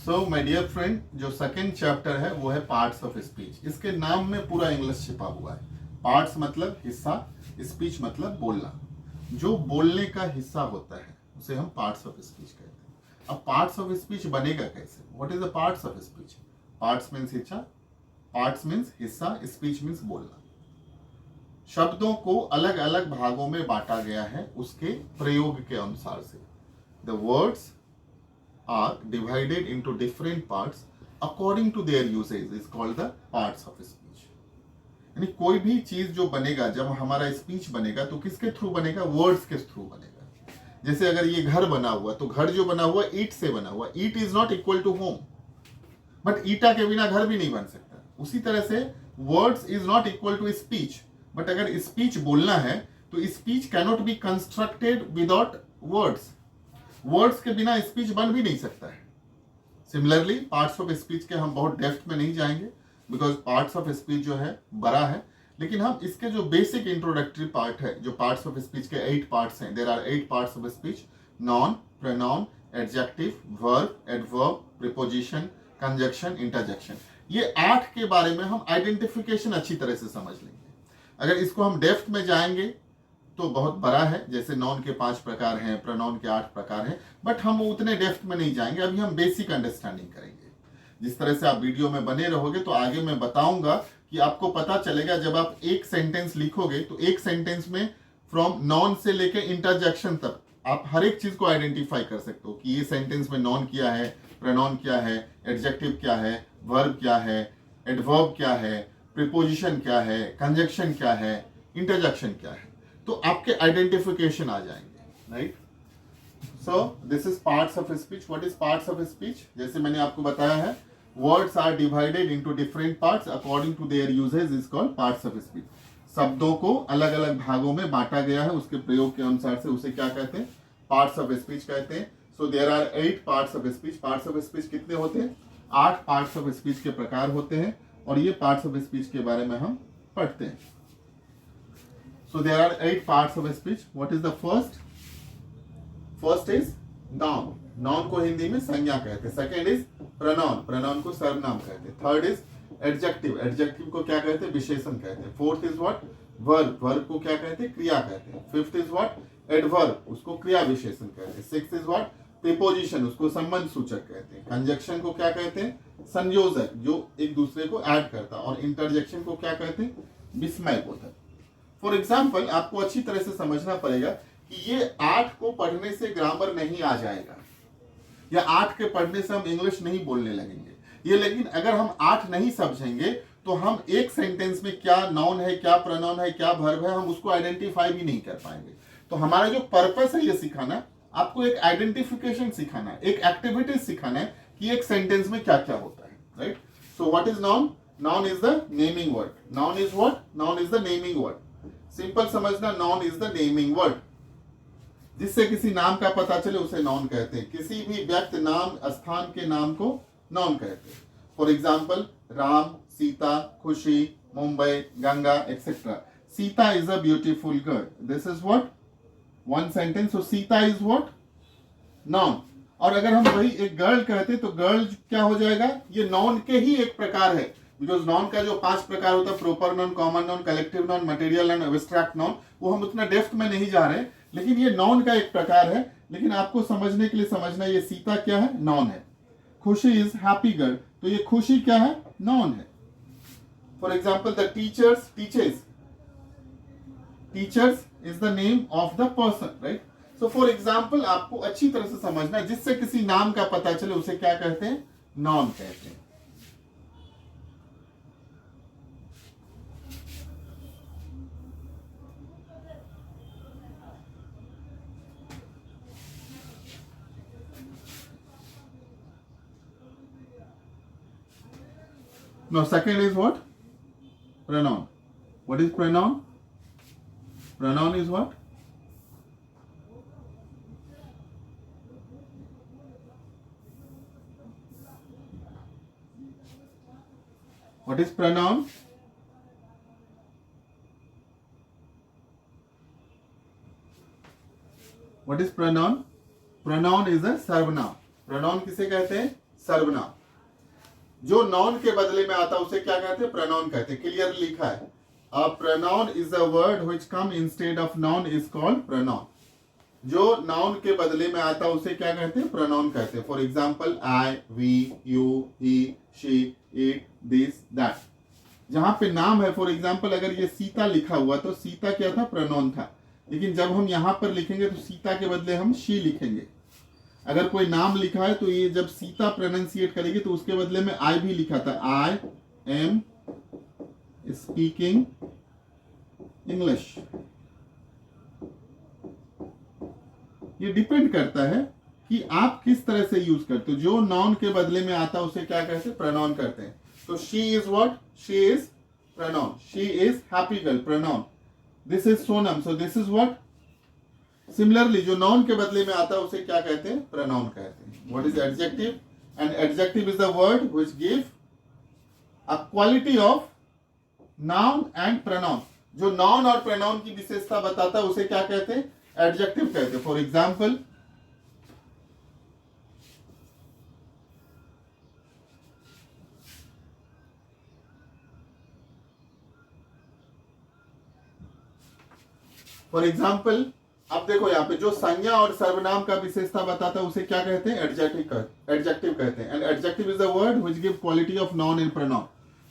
So my dear friend, जो second chapter है वो है पार्ट्स ऑफ स्पीच। इसके नाम में पूरा इंग्लिश छिपा हुआ है। पार्ट्स मतलब हिस्सा, स्पीच मतलब बोलना। जो बोलने का हिस्सा होता है उसे हम पार्ट्स ऑफ स्पीच कहते हैं। अब पार्ट्स ऑफ स्पीच बनेगा कैसे? What is the parts of speech? Parts means हिस्सा, पार्ट्स मीन्स हिस्सा, स्पीच मीन्स बोलना। शब्दों को अलग अलग भागों में बांटा गया है उसके प्रयोग के अनुसार से। The words are divided into different parts according to their usage is called the parts of speech। यानी कोई भी चीज जो बनेगा, जब हमारा स्पीच बनेगा तो किसके थ्रू बनेगा? वर्ड्स के थ्रू बनेगा। जैसे अगर ये घर बना हुआ तो घर जो बना हुआ ईट से बना हुआ, ईट is not equal to home, but ईटा के बिना घर भी नहीं बन सकता। उसी तरह से words is not equal to speech, but अगर स्पीच बोलना है तो speech cannot be constructed without words. Words के बिना स्पीच बन भी नहीं सकता है। सिमिलरली पार्ट्स ऑफ स्पीच के हम बहुत डेप्थ में नहीं जाएंगे, बिकॉज पार्ट्स ऑफ स्पीच जो है बड़ा है, लेकिन हम इसके जो बेसिक इंट्रोडक्टरी पार्ट है, जो पार्ट्स ऑफ स्पीच के 8 पार्ट्स हैं, there are 8 parts of speech: noun, pronoun, adjective, verb, adverb, preposition, conjunction, interjection. ये 8 के बारे में हम आइडेंटिफिकेशन अच्छी तरह से समझ लेंगे। अगर इसको हम डेप्थ में जाएंगे तो बहुत बड़ा है। जैसे नॉन के 5 प्रकार हैं, प्रोनाउन के 8 प्रकार हैं, बट हम उतने डेप्थ में नहीं जाएंगे। अभी हम बेसिक अंडरस्टैंडिंग करेंगे। जिस तरह से आप वीडियो में बने रहोगे तो आगे मैं बताऊंगा कि आपको पता चलेगा, जब आप एक सेंटेंस लिखोगे तो एक सेंटेंस में फ्रॉम नॉन से लेके इंटरजेक्शन तक आप हर एक चीज को आइडेंटिफाई कर सकते हो कि ये सेंटेंस में नॉन क्या है, प्रोनाउन क्या है, एडजेक्टिव क्या है, वर्ब क्या है, एडवर्ब क्या है, प्रीपोजिशन क्या है, कंजक्शन क्या है, इंटरजेक्शन क्या है, तो आपके आइडेंटिफिकेशन आ जाएंगे, right. So this is parts of speech. What is parts of speech? जैसे मैंने आपको बताया है, words are divided into different parts according to their usage is called parts of speech. शब्दों को अलग अलग भागों में बांटा गया है उसके प्रयोग के अनुसार से, उसे क्या कहते हैं? पार्ट्स ऑफ स्पीच कहते हैं। So there are 8 parts of speech. Parts of speech कितने होते हैं? 8 पार्ट्स ऑफ स्पीच के प्रकार होते हैं, और ये पार्ट्स ऑफ स्पीच के बारे में हम पढ़ते हैं। So there are 8 parts of speech. What is the first? First is noun. Noun को हिंदी में संज्ञा कहते हैं। Second is pronoun. Pronoun को सर्वनाम कहते हैं। Third is adjective. Adjective को क्या कहते हैं? विशेषण कहते हैं। Fourth is what? Verb. Verb को क्या कहते हैं? क्रिया कहते हैं। Fifth is what? Adverb. उसको क्रिया विशेषण कहते हैं। Sixth is what? Preposition. उसको संबंध सूचक कहते हैं। Conjunction को क्या कहते हैं? संयोजक, जो एक दूसरे को ऐड करता है। और interjection को क्या कहते हैं? विस्मय बोधक। फॉर एग्जाम्पल, आपको अच्छी तरह से समझना पड़ेगा कि ये 8 को पढ़ने से ग्रामर नहीं आ जाएगा, या 8 के पढ़ने से हम इंग्लिश नहीं बोलने लगेंगे ये। लेकिन अगर हम 8 नहीं समझेंगे तो हम एक सेंटेंस में क्या नाउन है, क्या प्रोनाउन है, क्या वर्ब है, हम उसको आइडेंटिफाई भी नहीं कर पाएंगे। तो हमारा जो पर्पस है ये सिखाना, आपको एक आइडेंटिफिकेशन सिखाना है, एक एक्टिविटीज सिखाना है कि एक सेंटेंस में क्या क्या होता है, right. So what is noun? Noun is the naming word. Noun is what? Noun is the naming word. Simple समझना, noun is the naming word. जिससे किसी नाम का पता चले उसे नाउन कहते हैं। किसी भी व्यक्ति, नाम, स्थान के नाम को नाउन कहते हैं। फॉर एग्जाम्पल, राम, सीता, खुशी, Mumbai, Ganga, etcetera. Sita is a beautiful girl. This is what? One sentence. So Sita is what? Noun. और अगर हम वही एक गर्ल कहते तो गर्ल क्या हो जाएगा? ये नाउन के ही एक प्रकार है। बिकॉज नाउन का जो 5 प्रकार होता है, proper noun, common noun, collective noun, material noun, abstract noun, वो हम उतना डेप्थ में नहीं जा रहे, लेकिन ये नाउन का एक प्रकार है। लेकिन आपको समझने के लिए समझना, ये सीता क्या है? नाउन है। खुशी इज हैप्पी गर्ल, तो ये खुशी क्या है? नाउन है। For example, the teachers teaches. Teachers is the name of the person, right. So for example, आपको अच्छी तरह से समझना, जिससे किसी नाम का पता चले उसे क्या कहते हैं? नाउन कहते हैं। Now, second is what? Pronoun. What is pronoun? Pronoun is what? What is pronoun? What is pronoun? Pronoun is a सर्वनाम। pronoun किसे कहते हैं? सर्वनाम। जो नाउन के बदले में आता है उसे क्या कहते हैं? प्रोनाउन कहते हैं। क्लियर लिखा है, a pronoun is a word which come instead of noun is called pronoun. जो नाउन के बदले में आता है उसे क्या कहते हैं? प्रोनाउन कहते हैं। For example I, we, you, he, she, it, this, that. जहां पे नाम है, फॉर एग्जाम्पल अगर ये सीता लिखा हुआ तो सीता क्या था? प्रोनाउन था। लेकिन जब हम यहां पर लिखेंगे तो सीता के बदले हम शी लिखेंगे। अगर कोई नाम लिखा है तो ये जब सीता प्रोनाउंसिएट करेगी तो उसके बदले में आई भी लिखा था, आई एम स्पीकिंग इंग्लिश। ये डिपेंड करता है कि आप किस तरह से यूज करते हो। जो नाउन के बदले में आता है उसे क्या कहते हैं? प्रोनाउन करते हैं। तो she is what? She is pronoun. She is happy girl, pronoun. This is Sonam, so this is what? Similarly जो नाउन के बदले में आता है उसे क्या कहते हैं? प्रोनाउन कहते हैं। What is adjective? And adjective is the word which give a quality of noun and pronoun. जो नाउन और प्रोनाउन की विशेषता बताता है उसे क्या कहते हैं? एडजेक्टिव कहते हैं। फॉर एग्जाम्पल, अब देखो यहाँ पे जो संज्ञा और सर्वनाम का विशेषता बताता है उसे क्या कहते हैं? एडजेक्टिव कहते हैं। And adjective is the word which give quality of noun and pronoun.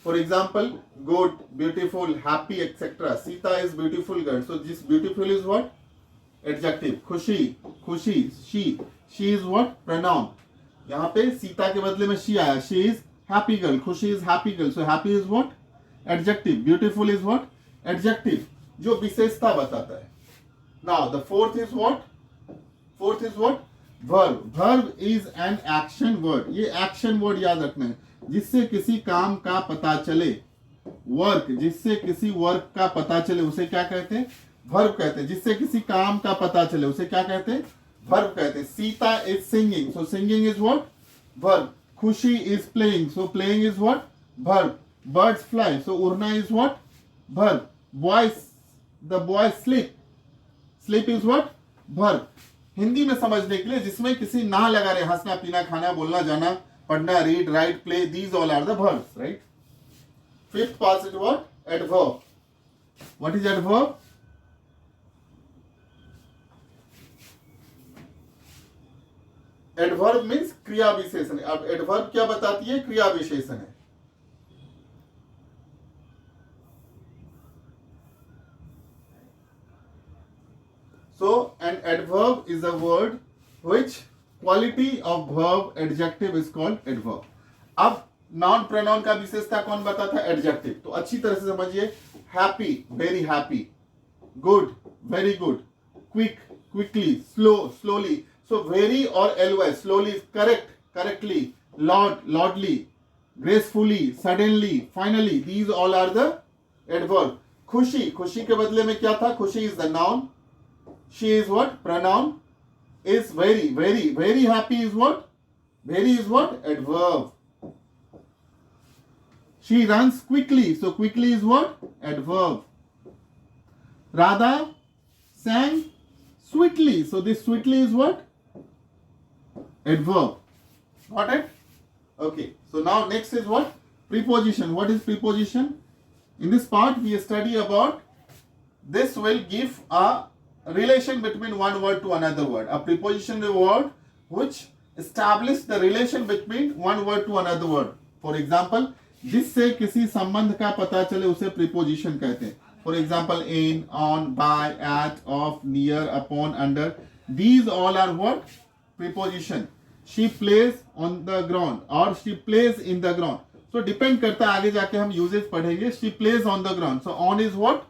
For example, good, beautiful, happy etcetera. Sita is beautiful girl, so this beautiful is what? Adjective. खुशी, शी इज व्हाट? प्रोनाउन। यहाँ पे सीता के बदले में she आया, she is happy girl, खुशी is happy girl, so happy is what? Adjective. Beautiful is what? Adjective, जो विशेषता बताता है। Now the fourth is what? Verb. Verb is an action word. ये एक्शन वर्ड याद रखना है, जिससे किसी काम का पता चले। वर्क, जिससे किसी वर्क का पता चले उसे क्या कहते हैं? वर्ब कहते हैं। जिससे किसी काम का पता चले उसे क्या कहते हैं? वर्ब कहते हैं। Sita is singing, so singing is what? Verb. Khushi is playing, so playing is what? Verb. Birds fly, so उड़ना is what? Verb. The boy sleep is what? Verb. Hindi में समझने के लिए जिसमें किसी ना लगा रहे, हंसना, पीना, खाना, बोलना, जाना, पढ़ना, read, right, play, these all are the verbs, right? Fifth part is what? Adverb. What is adverb? Adverb means क्रिया विशेषण। अब adverb क्या बताती है? क्रिया विशेषण है। So an adverb is a word which quality of verb adjective is called adverb. अब नॉन प्रोनाउन का विशेषता कौन बताता है? एडजेक्टिव। तो अच्छी तरह से समझिए, happy, very happy, good, very good, quick, quickly, slowly. So very और L Y, slowly, correct, correctly, lordly, gracefully, suddenly, finally, these all are the adverb. खुशी के बदले में क्या था? खुशी is the noun, she is what? Pronoun. Is very happy is what? Very is what? Adverb. She runs quickly, so quickly is what? Adverb. Radha sang sweetly, so this sweetly is what? Adverb. Got it? Okay, so now next is what? Preposition. What is preposition? In this part we study about, this will give a relation between one word to another word. A preposition is a word which establish the relation between one word to another word. For example, जिससे किसी संबंध का पता चले उसे preposition कहते हैं. For example, in, on, by, at, of, near, upon, under. These all are what? Preposition. She plays on the ground or she plays in the ground. So depend करता है, आगे जाके हम uses पढ़ेंगे. She plays on the ground. So on is what?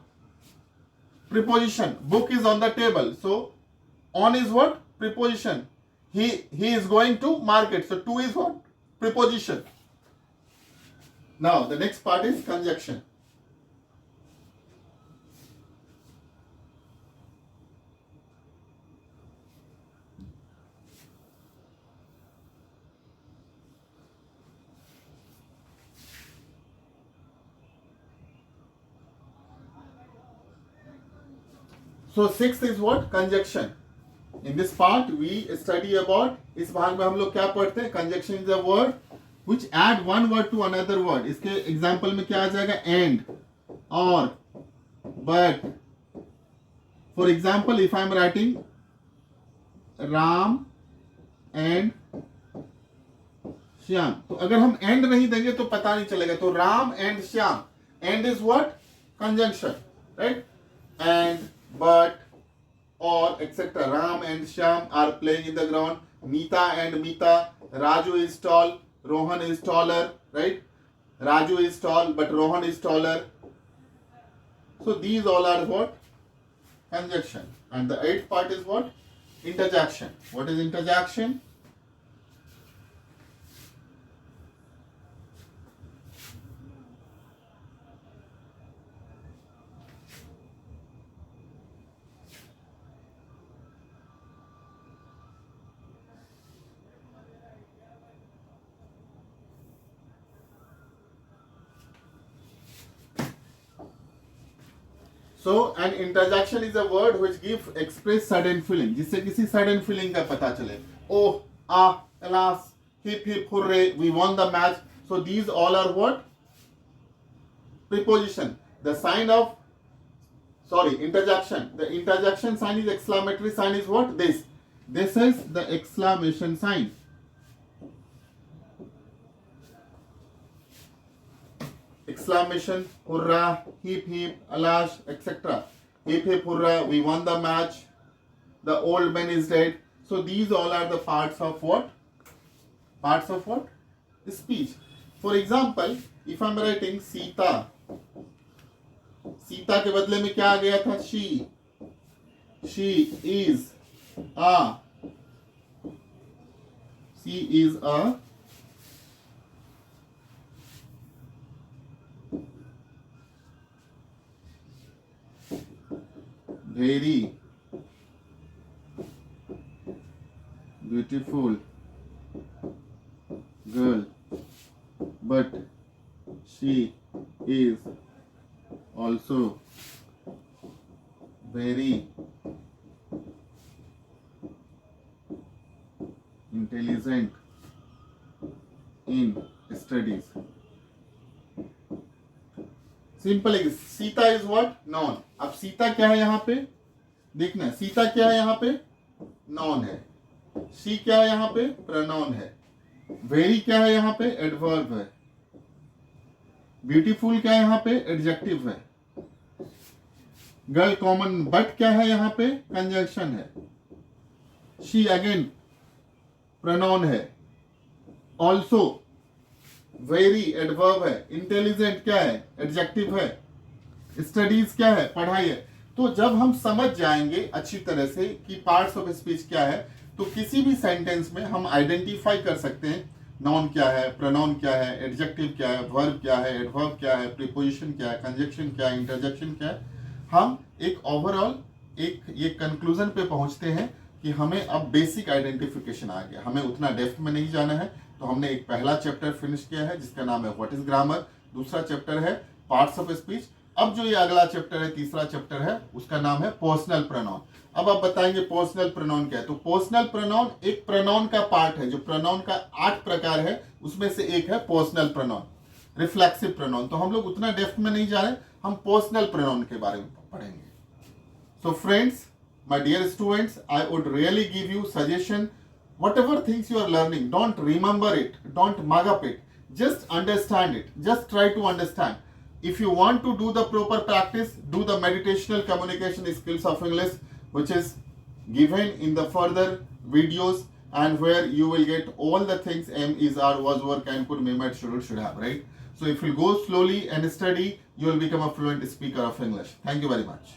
Preposition. Book is on the table, so on is what? Preposition. He is going to market, so to is what? Preposition. Now the next part is conjunction. So sixth is what? Conjunction. In this part we study about, इस भाग में हम लोग क्या पढ़ते हैं, conjunction is a word which add one word to another word. इसके example में क्या आ जाएगा, and, or, but. For example, if I am writing Ram and Shyam, तो अगर हम एंड नहीं देंगे तो पता नहीं चलेगा. तो Ram and Shyam, and is what, conjunction, right. And, but, और etcetera. Ram and Shyam are playing in the ground. Neeta and Meeta. Raju is tall, Rohan is taller, right. Raju is tall but Rohan is taller. So these all are what, conjunction. And the eighth part is what, interjection. What is interjection? So an interjection is a word which give express sudden feeling, जिससे किसी sudden feeling का पता चले. Oh, ah, alas, hip hip hooray, we won the match. So these all are what, preposition. The sign of, interjection. The interjection sign is exclamatory sign is what, this. This is the exclamation sign. Exclamation, hurrah, hip hip, alash, etc. Hip hip hurrah, we won the match. The old man is dead. So these all are the parts of what? Parts of what? Speech. For example, if I am writing Sita, Sita के बदले में क्या आ गया था, she. She is a very beautiful girl, but she is also very intelligent in studies. Simple है. Sita is what, noun. अब सीता क्या है यहाँ पे, देखना. सीता क्या है यहाँ पे, नॉन है. शी क्या है यहाँ पे, प्रोनाउन है. वेरी क्या है यहाँ पे, एडवर्ब है. ब्यूटीफुल क्या है यहाँ पे, एडजेक्टिव है. Girl common. बट क्या है यहाँ पे, कंजंक्शन है. शी अगेन प्रोनाउन है. ऑल्सो वेरी एडवर्ब है. इंटेलिजेंट क्या है, एडजेक्टिव है. स्टडीज क्या है, पढ़ाई है. तो जब हम समझ जाएंगे अच्छी तरह से कि पार्ट्स ऑफ स्पीच क्या है, तो किसी भी सेंटेंस में हम आइडेंटिफाई कर सकते हैं नाउन क्या है, प्रोनाउन क्या है, एडजेक्टिव क्या है, वर्ब क्या है, एडवर्ब क्या है, प्रीपोजिशन क्या है, कंजंक्शन क्या है, इंटरजेक्शन क्या है. हम एक ओवरऑल ये कंक्लूजन पे पहुंचते हैं कि हमें अब बेसिक आइडेंटिफिकेशन आ गया. हमें उतना डेप्थ में नहीं जाना है. तो हमने एक पहला चैप्टर फिनिश किया है जिसका नाम है व्हाट इज ग्रामर. दूसरा चैप्टर है पार्ट्स ऑफ स्पीच. अब जो ये अगला चैप्टर है, तीसरा चैप्टर है, उसका नाम है पर्सनल प्रोनाउन. अब आप बताएंगे पर्सनल प्रोनाउन क्या है. तो पर्सनल प्रोनाउन एक प्रोनाउन का पार्ट है. जो प्रोनाउन का 8 प्रकार है उसमें से एक है पर्सनल प्रोनाउन, रिफ्लेक्सिव प्रोनाउन. तो हम लोग उतना डेप्थ में नहीं जा रहे, हम पर्सनल प्रोनाउन के बारे में पढ़ेंगे. So friends, my dear students, I would really give you suggestion. Whatever things you are learning, don't remember it, don't mug up it, just understand it, just try to understand. If you want to do the proper practice, do the meditational communication skills of English, which is given in the further videos, and where you will get all the things am, is, are, was, were, can, could, may, might, should have, right? So if you go slowly and study, you will become a fluent speaker of English. Thank you very much.